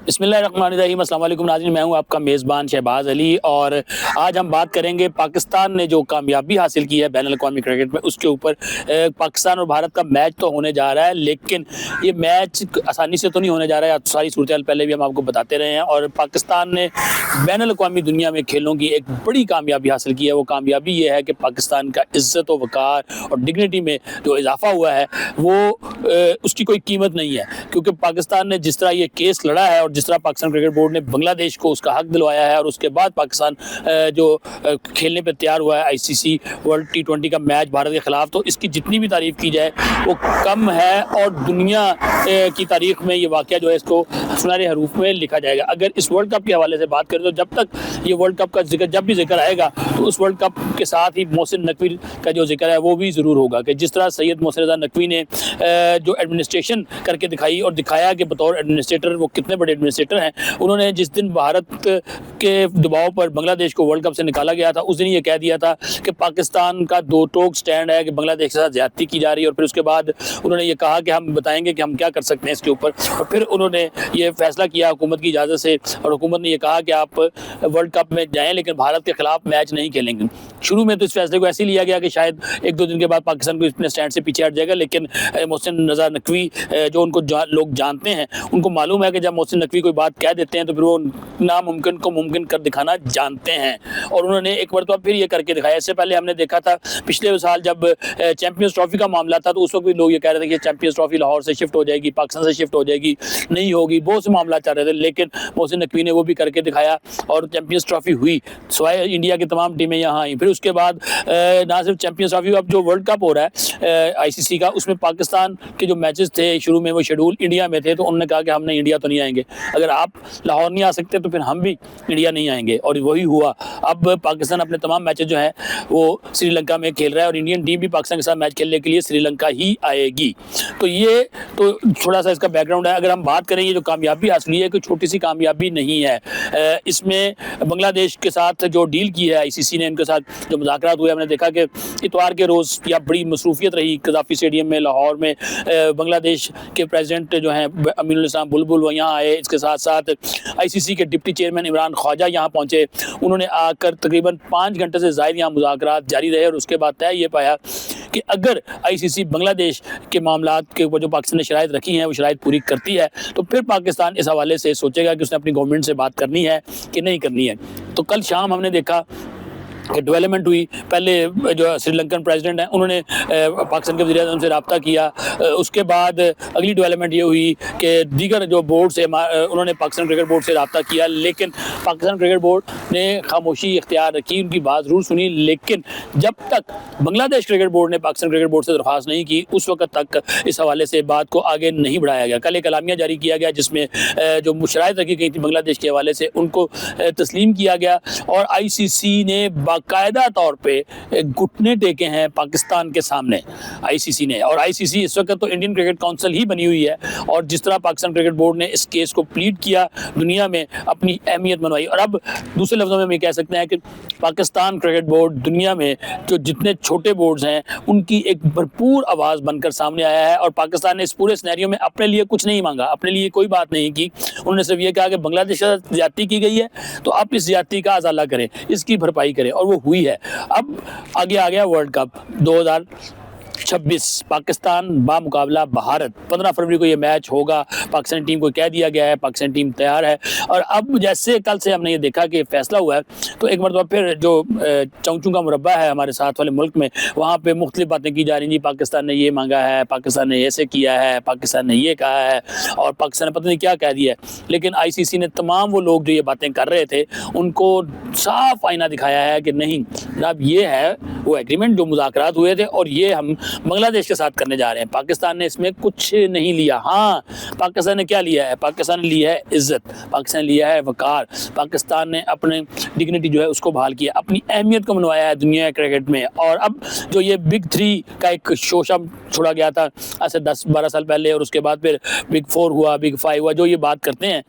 بسم اللہ الرحمن الرحیم۔ السلام علیکم ناظرین، میں ہوں آپ کا میزبان شہباز علی، اور آج ہم بات کریں گے پاکستان نے جو کامیابی حاصل کی ہے بین الاقوامی کرکٹ میں، اس کے اوپر۔ پاکستان اور بھارت کا میچ تو ہونے جا رہا ہے، لیکن یہ میچ آسانی سے تو نہیں ہونے جا رہا ہے۔ ساری صورتحال پہلے بھی ہم آپ کو بتاتے رہے ہیں، اور پاکستان نے بین الاقوامی دنیا میں کھیلوں کی ایک بڑی کامیابی حاصل کی ہے۔ وہ کامیابی یہ ہے کہ پاکستان کا عزت و وقار اور ڈگنیٹی میں جو اضافہ ہوا ہے وہ اس کی کوئی قیمت نہیں ہے، کیونکہ پاکستان نے جس طرح یہ کیس لڑا ہے اور جس طرح پاکستان کرکٹ بورڈ نے بنگلہ دیش کو اس کا حق دلوایا ہے، اور اس کے بعد پاکستان جو کھیلنے پہ تیار ہوا ہے آئی سی سی ورلڈ T20 کا میچ بھارت کے خلاف، تو اس کی جتنی بھی تعریف کی جائے وہ کم ہے، اور دنیا کی تاریخ میں یہ واقعہ جو ہے اس کو سنہرے حروف میں لکھا جائے گا۔ اگر اس ورلڈ کپ کے حوالے سے بات کریں تو جب تک یہ ورلڈ کپ کا ذکر جب بھی ذکر آئے گا تو اس ورلڈ کپ کے ساتھ ہی محسن نقوی کا جو ذکر ہے وہ بھی ضرور ہوگا، کہ جس طرح سید محسن رضا نقوی نے جو ایڈمنسٹریشن کر کے دکھائی اور دکھایا کہ بطور ایڈمنسٹریٹر وہ کتنے بڑے ایڈمنسٹریٹر ہیں۔ انہوں نے جس دن بھارت کے دباؤ پر بنگلہ دیش کو ورلڈ کپ سے نکالا گیا تھا، اس دن یہ کہہ دیا تھا کہ پاکستان کا دو ٹوک سٹینڈ ہے کہ بنگلہ دیش کے ساتھ زیادتی کی جا رہی ہے، اور پھر اس کے بعد انہوں نے یہ کہا کہ ہم بتائیں گے کہ ہم کیا کر سکتے ہیں اس کے اوپر، اور پھر انہوں نے یہ فیصلہ کیا حکومت کی اجازت سے، اور حکومت نے یہ کہا کہ آپ ورلڈ کپ میں جائیں لیکن بھارت کے خلاف میچ نہیں کھیلیں گے۔ شروع میں تو اس فیصلے کو ایسے ہی لیا گیا کہ شاید ایک دو دن کے بعد پاکستان کو اپنے سٹینڈ سے پیچھے ہٹ جائے گا، لیکن محسن رضا نقوی جو ان کو لوگ جانتے ہیں، ان کو معلوم ہے کہ جب محسن نقوی کوئی بات کہہ دیتے ہیں تو پھر وہ ناممکن کو ممکن کر دکھانا جانتے ہیں، اور انہوں نے ایک مرتبہ پھر یہ کر کے دکھایا۔ اس سے پہلے ہم نے دیکھا تھا پچھلے سال جب چیمپئنز ٹرافی کا معاملہ تھا تو اس وقت بھی لوگ یہ کہہ رہے تھے کہ چیمپئنز ٹرافی لاہور سے شفٹ ہو جائے گی، پاکستان سے شفٹ ہو جائے گی، نہیں ہوگی، بہت سے معاملات چل رہے تھے، لیکن محسن نقوی نے وہ بھی کر کے دکھایا اور چیمپئنز ٹرافی ہوئی، سوائے انڈیا کی تمام ٹیمیں یہاں آئیں۔ پھر اس کے بعد نہ صرف چیمپئنز ٹرافی، اب جو ورلڈ کپ ہو رہا ہے آئی سی سی کا، اس میں پاکستان کے جو میچز تھے شروع میں وہ شیڈول انڈیا میں تھے، تو انہوں نے کہا کہ ہم نے انڈیا تو نہیں آئیں گے، اگر آپ لاہور نہیں آ سکتے تو پھر ہم بھی انڈیا نہیں آئیں گے، اور وہی ہوا۔ اب پاکستان اپنے تمام میچز جو ہیں وہ سری لنکا میں کھیل رہا ہے، اور انڈین ٹیم بھی پاکستان کے ساتھ میچ کھیلنے کے لیے سری لنکا ہی آئے گی۔ تو یہ تو تھوڑا سا اس کا بیک گراؤنڈ ہے۔ اگر ہم بات کریں یہ جو کامیابی حاصل ہوئی ہے، کوئی چھوٹی سی کامیابی نہیں ہے۔ اس میں بنگلہ دیش کے ساتھ جو ڈیل کی ہے آئی سی سی نے، ان کے ساتھ جو مذاکرات ہوئے، ہم نے دیکھا کہ اتوار کے روز یا بڑی مصروفیت رہی قذافی اسٹیڈیم میں لاہور میں۔ بنگلہ دیش کے پریزیڈنٹ جو ہیں امین الاسلام بلبل وہ یہاں آئے، اس کے ساتھ ساتھ آئی سی سی کے ڈپٹی چیئرمین عمران خواجہ یہاں پہنچے، انہوں نے آ کر تقریباً 5 گھنٹے سے زائد یہاں مذاکرات جاری رہے، اور اس کے بعد طے یہ پایا کہ اگر آئی سی سی بنگلہ دیش کے معاملات کے اوپر جو پاکستان نے شرائط رکھی ہیں وہ شرائط پوری کرتی ہے تو پھر پاکستان اس حوالے سے سوچے گا کہ اس نے اپنی گورنمنٹ سے بات کرنی ہے کہ نہیں کرنی ہے۔ تو کل شام ہم نے دیکھا کہ ڈیولپمنٹ ہوئی۔ پہلے جو سری لنکن پریزیڈنٹ ہیں انہوں نے پاکستان کے وزیر اعظم سے رابطہ کیا، اس کے بعد اگلی ڈیولپمنٹ یہ ہوئی کہ دیگر جو بورڈ سے انہوں نے پاکستان کرکٹ بورڈ سے رابطہ کیا، لیکن پاکستان کرکٹ بورڈ نے خاموشی اختیار رکھی، ان کی بات ضرور سنی، لیکن جب تک بنگلہ دیش کرکٹ بورڈ نے پاکستان کرکٹ بورڈ سے درخواست نہیں کی اس وقت تک اس حوالے سے بات کو آگے نہیں بڑھایا گیا۔ کل ایک اعلامیہ جاری کیا گیا جس میں جو شرائط رکھی گئی تھی بنگلہ دیش کے حوالے سے ان کو تسلیم کیا گیا، اور آئی سی سی نے باقاعدہ طور پہ گھٹنے ٹیکے ہیں پاکستان کے سامنے آئی سی سی نے، اور آئی سی سی اس وقت تو انڈین کرکٹ کونسل ہی بنی ہوئی ہے، اور جس طرح پاکستان کرکٹ بورڈ نے اس کیس کو پلیڈ کیا، دنیا میں اپنی اہمیت منوائی، اور اب دوسرے لفظوں میں ہم یہ کہہ سکتے ہیں کہ پاکستان کرکٹ بورڈ دنیا میں جو جتنے چھوٹے بورڈز ہیں ان کی ایک بھرپور آواز بن کر سامنے آیا ہے، اور پاکستان نے اس پورے سینیریو میں اپنے لیے کچھ نہیں مانگا، اپنے لیے کوئی بات نہیں کی، انہوں نے صرف یہ کہا کہ بنگلہ دیش کے ساتھ زیادتی کی گئی ہے تو آپ اس زیادتی کا ازالہ کریں، اس کی بھرپائی کریں، اور وہ ہوئی ہے۔ اب آگے آ گیا ورلڈ کپ 2026، پاکستان بامقابلہ بھارت، 15 فروری کو یہ میچ ہوگا، پاکستانی ٹیم کو کہہ دیا گیا ہے، پاکستانی ٹیم تیار ہے، اور اب جیسے کل سے ہم نے یہ دیکھا کہ فیصلہ ہوا ہے تو ایک مرتبہ پھر جو چونچوں کا مربع ہے ہمارے ساتھ والے ملک میں، وہاں پہ مختلف باتیں کی جا رہی ہیں، جی پاکستان نے یہ مانگا ہے، پاکستان نے ایسے کیا ہے، پاکستان نے یہ کہا ہے، اور پاکستان نے پتہ نہیں کیا کہہ دیا ہے، لیکن آئی سی سی نے تمام وہ لوگ جو یہ باتیں کر رہے تھے ان کو صاف آئینہ دکھایا ہے کہ نہیں جناب، یہ ہے وہ ایگریمنٹ جو مذاکرات ہوئے تھے، اور یہ ہم بنگلہ دیش کے ساتھ کرنے جا رہے ہیں۔ پاکستان نے اس میں کچھ نہیں لیا، ہاں پاکستان نے کیا لیا ہے؟ پاکستان نے لیا ہے عزت، پاکستان نے لیا ہے وقار، پاکستان نے اپنے ڈگنیٹی جو ہے اس کو بحال کیا، اپنی اہمیت کو منوایا ہے دنیا کرکٹ میں، اور اب جو یہ بگ 3 کا ایک شوشہ چھوڑا گیا تھا ایسے 10-12 سال پہلے، اور اس کے بعد پھر بگ 4 ہوا، بگ 5 ہوا، جو یہ بات کرتے ہیں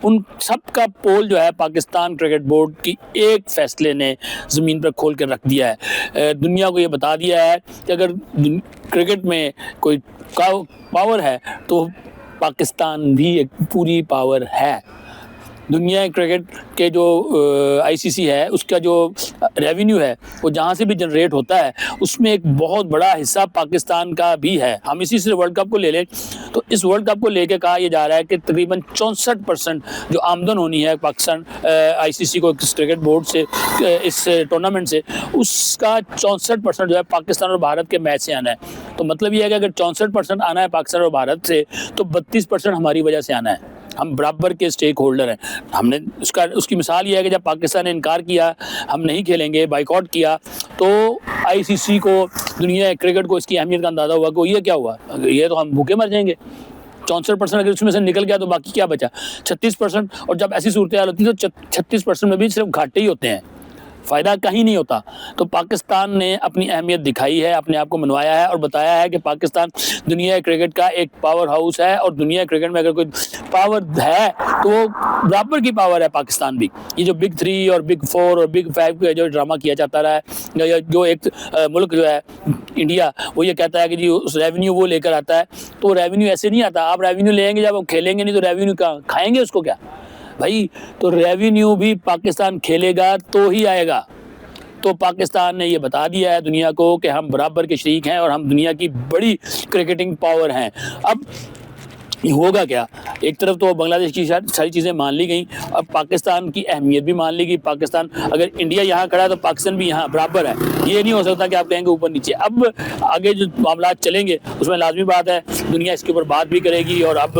ان سب کا پول جو ہے پاکستان کرکٹ بورڈ کی ایک فیصلے نے زمین پر کھول کر رکھ دیا ہے، دنیا کو یہ بتا دیا ہے کہ اگر کرکٹ میں کوئی پاور ہے تو پاکستان بھی ایک پوری پاور ہے۔ دنیا کرکٹ کے جو آئی سی سی ہے اس کا جو ریونیو ہے وہ جہاں سے بھی جنریٹ ہوتا ہے اس میں ایک بہت بڑا حصہ پاکستان کا بھی ہے. ہم اسی سے ورلڈ کپ کو لے لیں تو اس ورلڈ کپ کو لے کے کہا یہ جا رہا ہے کہ تقریباً 64% جو آمدن ہونی ہے پاکستان آئی سی سی کو اس کرکٹ بورڈ سے اس ٹورنامنٹ سے, اس کا 64% جو ہے پاکستان اور بھارت کے میچ سے آنا ہے. تو مطلب یہ ہے کہ اگر 64% آنا ہے پاکستان اور بھارت سے تو 32% ہماری وجہ سے آنا ہے. ہم برابر کے اسٹیک ہولڈر ہیں. ہم نے اس کی مثال یہ ہے کہ جب پاکستان نے انکار کیا ہم نہیں کھیلیں گے, بائیکاٹ کیا, تو آئی سی سی کو دنیا کرکٹ کو اس کی اہمیت کا اندازہ ہوا کہ یہ کیا ہوا, یہ تو ہم بھوکے مر جائیں گے. 64% اگر اس میں سے نکل گیا تو باقی کیا بچا 36%. اور جب ایسی صورتحال ہوتی ہے تو 36% میں بھی صرف گھاٹے ہی ہوتے ہیں, فائدہ کہیں نہیں ہوتا. تو پاکستان نے اپنی اہمیت دکھائی ہے, اپنے آپ کو منوایا ہے اور بتایا ہے کہ پاکستان دنیا کرکٹ کا ایک پاور ہاؤس ہے, اور دنیا کرکٹ میں اگر کوئی پاور ہے تو وہ برابر کی پاور ہے پاکستان بھی. یہ جو بگ 3 اور بگ 4 اور بگ 5 کا جو ڈرامہ کیا جاتا رہا ہے, جو ایک ملک جو ہے انڈیا وہ یہ کہتا ہے کہ جی اس ریونیو وہ لے کر آتا ہے, تو ریونیو ایسے نہیں آتا. آپ ریونیو لیں گے جب آپ کھیلیں گے نہیں تو ریونیو کھائیں گے اس کو کیا بھائی. تو ریونیو بھی پاکستان کھیلے گا تو ہی آئے گا. تو پاکستان نے یہ بتا دیا ہے دنیا کو کہ ہم برابر کے شریک ہیں اور ہم دنیا کی بڑی کرکٹنگ پاور ہیں. اب ہوگا کیا, ایک طرف تو بنگلہ دیش کی ساری چیزیں مان لی گئیں, اب پاکستان کی اہمیت بھی مان لی گئی. پاکستان اگر انڈیا یہاں کھڑا ہے تو پاکستان بھی یہاں برابر ہے. یہ نہیں ہو سکتا کہ آپ کہیں گے اوپر نیچے. اب آگے جو معاملات چلیں گے اس میں لازمی بات ہے دنیا اس کے اوپر بات بھی کرے گی, اور اب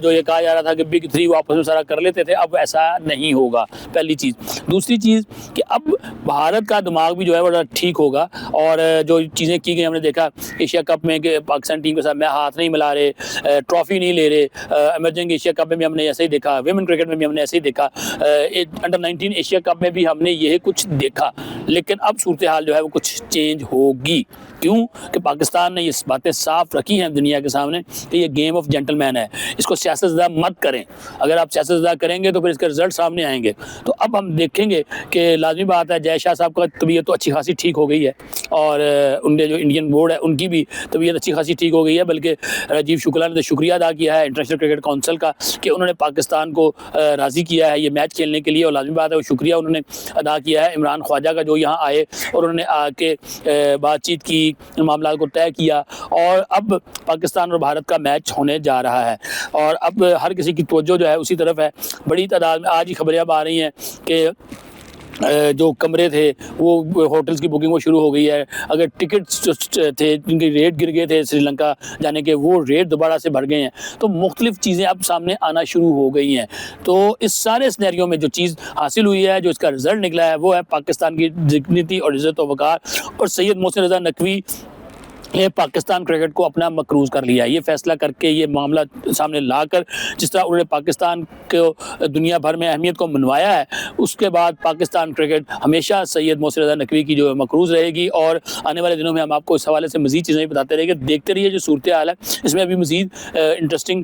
جو یہ کہا جا رہا تھا کہ بگ 3 وہ آپس میں سارا کر لیتے تھے, اب ایسا نہیں ہوگا, پہلی چیز. دوسری چیز کہ اب بھارت کا دماغ بھی جو ہے وہ ٹھیک ہوگا, اور جو چیزیں کی گئی ہم نے دیکھا ایشیا کپ میں کہ پاکستان ٹیم کے ساتھ میں ہاتھ نہیں ملا رہے, ٹرافی نہیں لے رہے. ایمرجنگ ایشیا کپ میں بھی ہم نے ایسے ہی دیکھا, ویمن کرکٹ میں بھی ہم نے ایسے ہی دیکھا, انڈر 19 ایشیا کپ میں بھی ہم نے یہ کچھ دیکھا. لیکن اب صورتحال جو ہے وہ کچھ چینج ہوگی. کیوں کہ پاکستان نے یہ باتیں صاف رکھی ہیں دنیا کے سامنے کہ یہ گیم آف جینٹل مین ہے, اس کو سیاست زدہ مت کریں. اگر آپ سیاست زدہ کریں گے تو پھر اس کے رزلٹ سامنے آئیں گے. تو اب ہم دیکھیں گے کہ لازمی بات ہے جے شاہ صاحب کا طبیعت تو اچھی خاصی ٹھیک ہو گئی ہے, اور ان کے جو انڈین بورڈ ہے ان کی بھی طبیعت اچھی خاصی ٹھیک ہو گئی ہے. بلکہ راجیو شکلا نے تو شکریہ ادا کیا ہے انٹرنیشنل کرکٹ کونسل کا کہ انہوں نے پاکستان کو راضی کیا ہے یہ میچ کھیلنے کے لیے, اور لازمی بات ہے وہ شکریہ انہوں نے ادا کیا ہے عمران خواجہ کا جو یہاں آئے اور انہوں نے آ کے بات چیت کی, معاملات کو طے کیا, اور اب پاکستان اور بھارت کا میچ ہونے جا رہا ہے. اور اب ہر کسی کی توجہ جو ہے اسی طرف ہے. بڑی تعداد میں آج ہی خبریں اب آ رہی ہیں کہ جو کمرے تھے وہ ہوٹلز کی بکنگ وہ شروع ہو گئی ہے. اگر ٹکٹس تھے جن کے ریٹ گر گئے تھے سری لنکا جانے کے, وہ ریٹ دوبارہ سے بڑھ گئے ہیں. تو مختلف چیزیں اب سامنے آنا شروع ہو گئی ہیں. تو اس سارے سینیریو میں جو چیز حاصل ہوئی ہے, جو اس کا رزلٹ نکلا ہے, وہ ہے پاکستان کی ڈگنیٹی اور عزت و وقار, اور سید محسن رضا نقوی نے پاکستان کرکٹ کو اپنا مقروض کر لیا. یہ فیصلہ کر کے, یہ معاملہ سامنے لا کر, جس طرح انہوں نے پاکستان کو دنیا بھر میں اہمیت کو منوایا ہے, اس کے بعد پاکستان کرکٹ ہمیشہ سید محسن رضا نقوی کی جو مقروض رہے گی. اور آنے والے دنوں میں ہم آپ کو اس حوالے سے مزید چیزیں بتاتے رہیں گے. دیکھتے رہیے جو صورتحال ہے اس میں ابھی مزید انٹرسٹنگ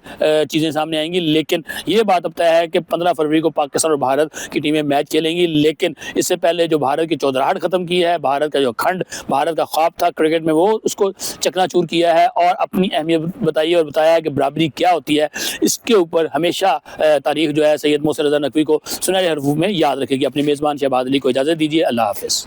چیزیں سامنے آئیں گی. لیکن یہ بات اب طے ہے کہ 15 فروری کو پاکستان اور بھارت کی ٹیمیں میچ کھیلیں گی. لیکن اس سے پہلے جو بھارت کی چودراہٹ ختم کی ہے, بھارت کا جو کھنڈ, بھارت کا خواب تھا کرکٹ میں, وہ اس کو چکنا چور کیا ہے, اور اپنی اہمیت بتائی اور بتایا ہے کہ برابری کیا ہوتی ہے. اس کے اوپر ہمیشہ تاریخ جو ہے سید محسن رضا نقوی کو سنہرے حروف میں یاد رکھے گی. اپنے میزبان شہباز علی کو اجازت دیجیے. اللہ حافظ.